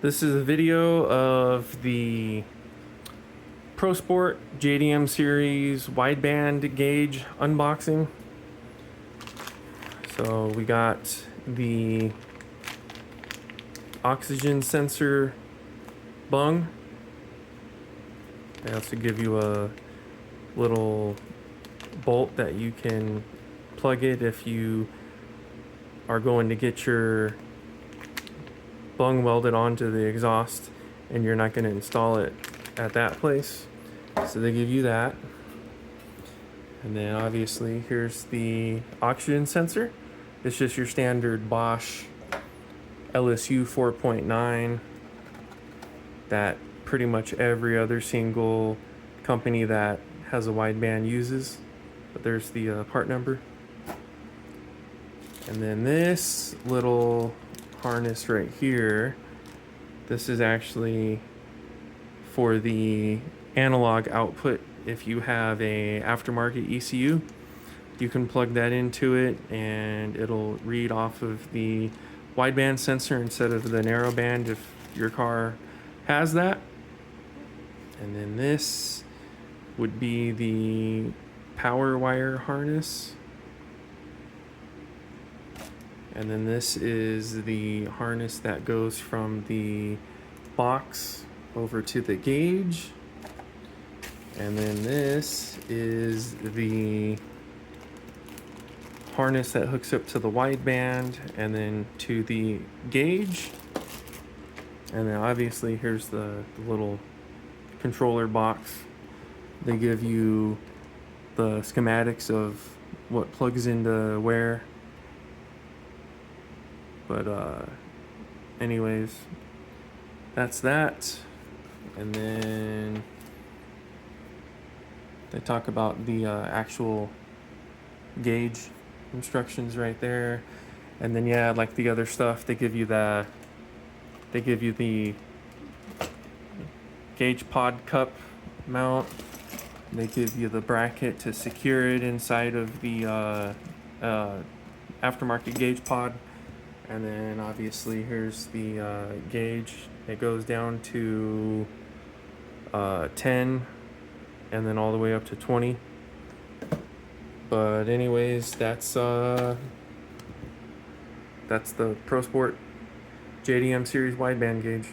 This is a video of the ProSport JDM series wideband gauge unboxing. So we got the oxygen sensor bung. They also give you a little bolt that you can plug it if you are going to get your bung welded onto the exhaust and you're not going to install it at that place. So they give you that. And then obviously here's the oxygen sensor. It's just your standard Bosch LSU 4.9 that pretty much every other single company that has a wideband uses. But there's the part number. And then this little harness right here, this is actually for the analog output. If you have a aftermarket ECU, you can plug that into it and it'll read off of the wideband sensor instead of the narrowband if your car has that. And then this would be the power wire harness. And then this is the harness that goes from the box over to the gauge. And then this is the harness that hooks up to the wideband and then to the gauge. And then obviously here's the little controller box. They give you the schematics of what plugs into where. But anyways, that's that. And then they talk about the actual gauge instructions right there. And then yeah, like the other stuff, they give you the gauge pod cup mount. They give you the bracket to secure it inside of the aftermarket gauge pod. And then obviously here's the gauge. It goes down to 10 and then all the way up to 20. But anyways, that's the ProSport JDM series wideband gauge.